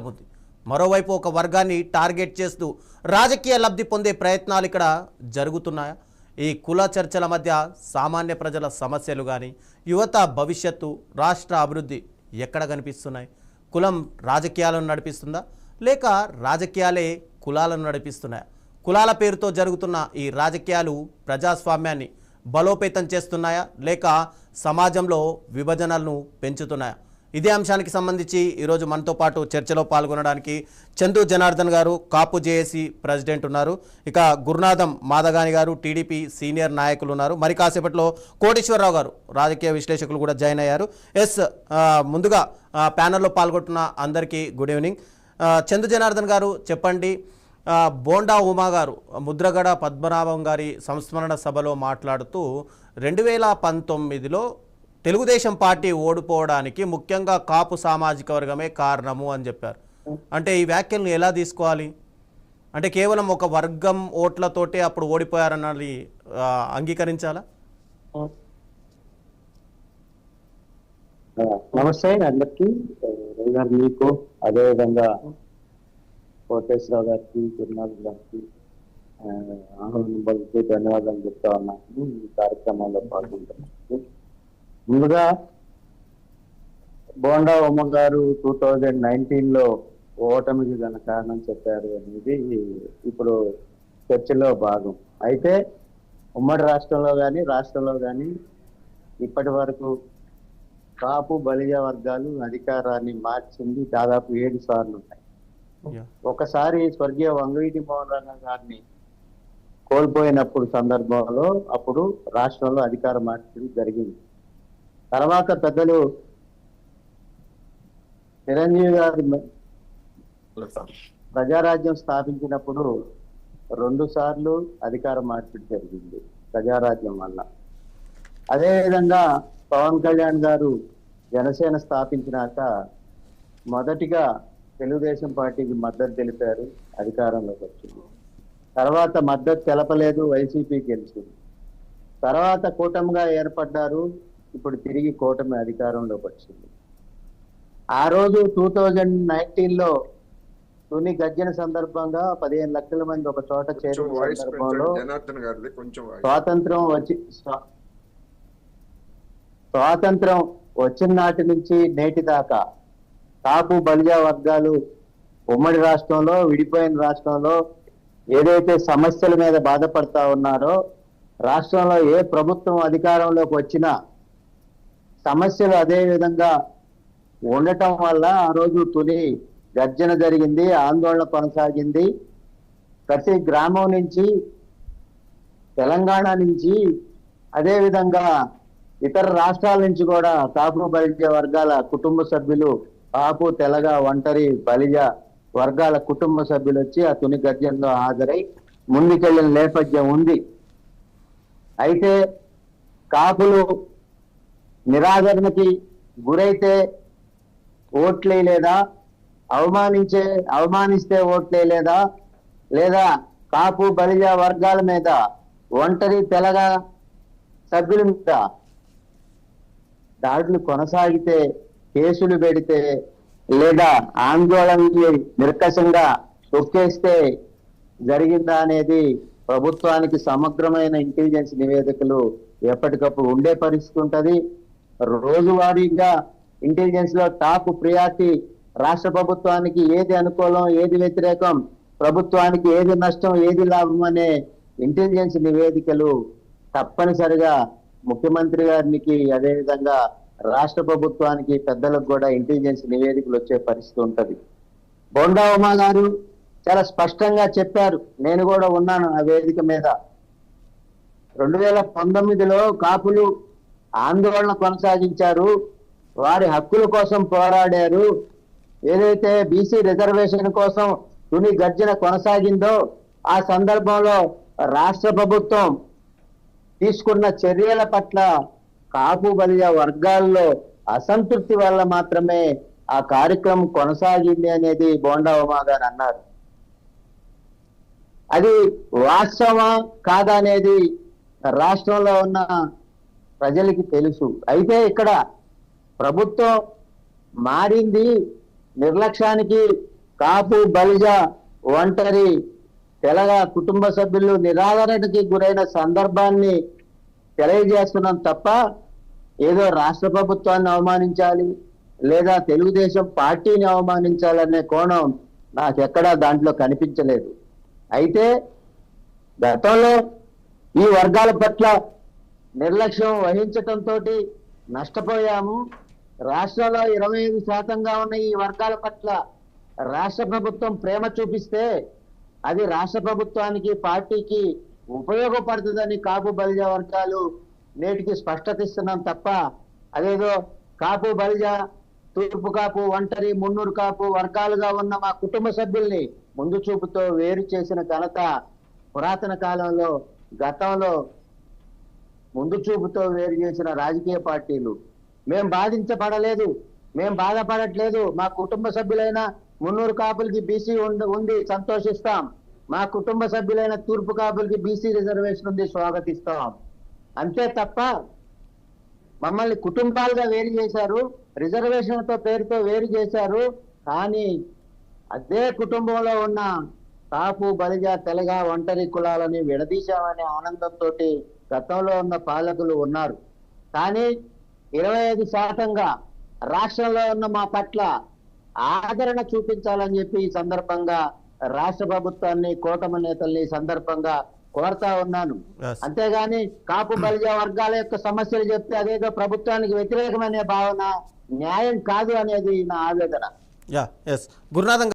ఉంది. మరోవైపు ఒక వర్గాన్ని టార్గెట్ చేస్తూ రాజకీయ లబ్ధి పొందే ప్రయత్నాలు ఇక్కడ జరుగుతున్నాయా? ఈ కుల చర్చల మధ్య సామాన్య ప్రజల సమస్యలు కానీ యువత భవిష్యత్తు రాష్ట్ర అభివృద్ధి ఎక్కడ కనిపిస్తున్నాయి? కులం రాజకీయాలను నడిపిస్తుందా లేక రాజకీయాలే కులాలను నడిపిస్తున్నాయా? కులాల పేరుతో జరుగుతున్న ఈ రాజకీయాలు ప్రజాస్వామ్యాన్ని బలోపేతం చేస్తున్నాయా లేక సమాజంలో విభజనలను పెంచుతున్నాయా? ఇదే అంశానికి సంబంధించి ఈరోజు మనతో పాటు చర్చలో పాల్గొనడానికి చందు జనార్దన్ గారు కాపు జేఏసీ ప్రెసిడెంట్ ఉన్నారు. ఇక గురునాథం మాదగాని గారు టీడీపీ సీనియర్ నాయకులు ఉన్నారు. మరి కాసేపట్లో కోటేశ్వరరావు గారు రాజకీయ విశ్లేషకులు కూడా జాయిన్ అయ్యారు. ముందుగా ప్యానెల్లో పాల్గొంటున్న అందరికీ గుడ్ ఈవినింగ్. చందు జనార్దన్ గారు చెప్పండి, బోండా ఉమా గారు ముద్రగడ పద్మనాభం గారి సంస్మరణ సభలో మాట్లాడుతూ 2019లో తెలుగుదేశం పార్టీ ఓడిపోవడానికి ముఖ్యంగా కాపు సామాజిక వర్గమే కారణము అని చెప్పారు. అంటే ఈ వ్యాఖ్యలను ఎలా తీసుకోవాలి? అంటే కేవలం ఒక వర్గం ఓట్లతోటే అప్పుడు ఓడిపోయారన్నది అంగీకరించాలా? నమస్తే అందరికీ, మీకు అదేవిధంగా కోటేశ్వరరావు గారికి గురునాథ్ గారికి ఆహ్వానించి ధన్యవాదాలు చెప్తా ఉన్నాను. ఈ కార్యక్రమంలో పాల్గొంటున్నాను. ముందుగా బోండా ఉమ్మ గారు 2019లో ఓటమికి గల కారణం చెప్పారు అనేది ఇప్పుడు చర్చలో భాగం. అయితే ఉమ్మడి రాష్ట్రంలో కానీ ఇప్పటి వరకు కాపు బలిజ వర్గాలు అధికారాన్ని మార్చింది దాదాపు 7 సార్లు ఉన్నాయి. ఒకసారి స్వర్గీయ వంగవీటి మోహన్ రంగ గారిని కోల్పోయినప్పుడు సందర్భంలో అప్పుడు రాష్ట్రంలో అధికార మార్పిడి జరిగింది. తర్వాత పెద్దలు చిరంజీవి గారి ప్రజారాజ్యం స్థాపించినప్పుడు 2 సార్లు అధికార మార్పిడి జరిగింది ప్రజారాజ్యం వల్ల. అదేవిధంగా పవన్ కళ్యాణ్ గారు జనసేన స్థాపించినాక మొదటిగా తెలుగుదేశం పార్టీకి మద్దతు తెలిపారు, అధికారంలోకి వచ్చింది. తర్వాత మద్దతు తెలపలేదు, వైసీపీ గెలిచింది. తర్వాత కూటమిగా ఏర్పడ్డారు, ఇప్పుడు తిరిగి కూటమి అధికారంలోకి వచ్చింది. ఆ రోజు 2019లో తుని గర్జన సందర్భంగా 15 లక్షల మంది ఒక చోట చేరిన సందర్భంలో స్వాతంత్రం వచ్చిన నాటి నుంచి నేటి దాకా కాపు బలిజా వర్గాలు ఉమ్మడి రాష్ట్రంలో విడిపోయిన రాష్ట్రంలో ఏదైతే సమస్యల మీద బాధపడతా ఉన్నారో, రాష్ట్రంలో ఏ ప్రభుత్వం అధికారంలోకి వచ్చినా సమస్యలు అదే విధంగా ఉండటం వల్ల ఆ రోజు తుని గర్జన జరిగింది, ఆందోళన కొనసాగింది. ప్రతి గ్రామం నుంచి, తెలంగాణ నుంచి, అదేవిధంగా ఇతర రాష్ట్రాల నుంచి కూడా కాపు బలిజ వర్గాల కుటుంబ సభ్యులు, కాపు తెలగ ఒంటరి బలిజ వర్గాల కుటుంబ సభ్యులు వచ్చి ఆ తుని గర్జనలో హాజరై ముందుకెళ్లిన నేపథ్యం ఉంది. అయితే కాపులు నిరాదరణకి గురైతే ఓట్లేయలేదా, అవమానిస్తే ఓట్లేయలేదా, లేదా కాపు బలిజ వర్గాల మీద ఒంటరి తెలగ సభ్యుల మీద దాడులు కొనసాగితే, కేసులు పెడితే, లేదా ఆందోళనని నిర్కషంగా తొక్కేస్తే జరిగిందా అనేది ప్రభుత్వానికి సమగ్రమైన ఇంటెలిజెన్స్ నివేదికలు ఎప్పటికప్పుడు ఉండే పరిస్థితి ఉంటది. రోజువారీగా ఇంటెలిజెన్స్ లో టాప్ ప్రియారిటీ రాష్ట్ర ప్రభుత్వానికి ఏది అనుకూలం, ఏది వ్యతిరేకం, ప్రభుత్వానికి ఏది నష్టం, ఏది లాభం అనే ఇంటెలిజెన్స్ నివేదికలు తప్పనిసరిగా ముఖ్యమంత్రి గారికి, అదేవిధంగా రాష్ట్ర ప్రభుత్వానికి, పెద్దలకు కూడా ఇంటెలిజెన్స్ నివేదికలు వచ్చే పరిస్థితి ఉంటది. బోండా ఉమా గారు చాలా స్పష్టంగా చెప్పారు, నేను కూడా ఉన్నాను ఆ వేదిక మీద. 2019లో కాపులు ఆందోళన కొనసాగించారు, వారి హక్కుల కోసం పోరాడారు. ఏదైతే బీసీ రిజర్వేషన్ కోసం తుని గర్జన కొనసాగిందో ఆ సందర్భంలో రాష్ట్ర ప్రభుత్వం తీసుకున్న చర్యల పట్ల కాపు బలిజ వర్గాల్లో అసంతృప్తి వల్ల మాత్రమే ఆ కార్యక్రమం కొనసాగింది అనేది బోండా ఉమా గారు అన్నారు. అది వాస్తవమా కాదా అనేది రాష్ట్రంలో ఉన్న ప్రజలకి తెలుసు. అయితే ఇక్కడ ప్రభుత్వం మారింది, నిర్లక్ష్యానికి కాపు బలిజ ఒంటరి తెలగ కుటుంబ సభ్యులు నిరాదరణకి గురైన సందర్భాన్ని తెలియజేస్తున్నాం తప్ప ఏదో రాష్ట్ర ప్రభుత్వాన్ని అవమానించాలి లేదా తెలుగుదేశం పార్టీని అవమానించాలనే కోణం నాకెక్కడా దాంట్లో కనిపించలేదు. అయితే గతంలో ఈ వర్గాల పట్ల నిర్లక్ష్యం వహించటంతో నష్టపోయాము. రాష్ట్రంలో 25% ఉన్న ఈ వర్గాల పట్ల రాష్ట్ర ప్రభుత్వం ప్రేమ చూపిస్తే అది రాష్ట్ర ప్రభుత్వానికి పార్టీకి ఉపయోగపడుతుందని కాపు బలిజ వర్గాలు నేటికి స్పష్టత ఇస్తున్నాం తప్ప అదేదో కాపు బలిజ తూర్పు కాపు ఒంటరి మున్నూరు కాపు వర్గాలుగా ఉన్న మా కుటుంబ సభ్యుల్ని ముందు చూపుతో వేరు చేసిన ఘనత పురాతన కాలంలో గతంలో ముందు చూపుతో వేరు చేసిన రాజకీయ పార్టీలు. మేం బాధించబడలేదు, మేం బాధపడట్లేదు. మా కుటుంబ సభ్యులైన మున్నూరు కాపులకి బీసీ ఉంది సంతోషిస్తాం, మా కుటుంబ సభ్యులైన తూర్పు కాపులకి బీసీ రిజర్వేషన్ ఉంది స్వాగతిస్తాం. అంతే తప్ప మమ్మల్ని కుటుంబాలుగా వేరు చేశారు, రిజర్వేషన్లతో పేరుతో వేరు చేశారు. కానీ అదే కుటుంబంలో ఉన్న కాపు బలిజ తెలగ ఒంటరి కులాలని విడదీశామనే ఆనందంతో గతంలో ఉన్న పాలకులు ఉన్నారు. కానీ 25%గా రాష్ట్రంలో ఉన్న మా పట్ల ఆదరణ చూపించాలని చెప్పి ఈ సందర్భంగా రాష్ట్ర ప్రభుత్వాన్ని కూటమి నేతల్ని సందర్భంగా కోరుతా ఉన్నాను. అంతేగాని కాపు బలిజ వర్గాల యొక్క సమస్యలు చెప్తే అదేదో ప్రభుత్వానికి వ్యతిరేకమనే భావన న్యాయం కాదు అనేది నా ఆవేదన. గురునాథం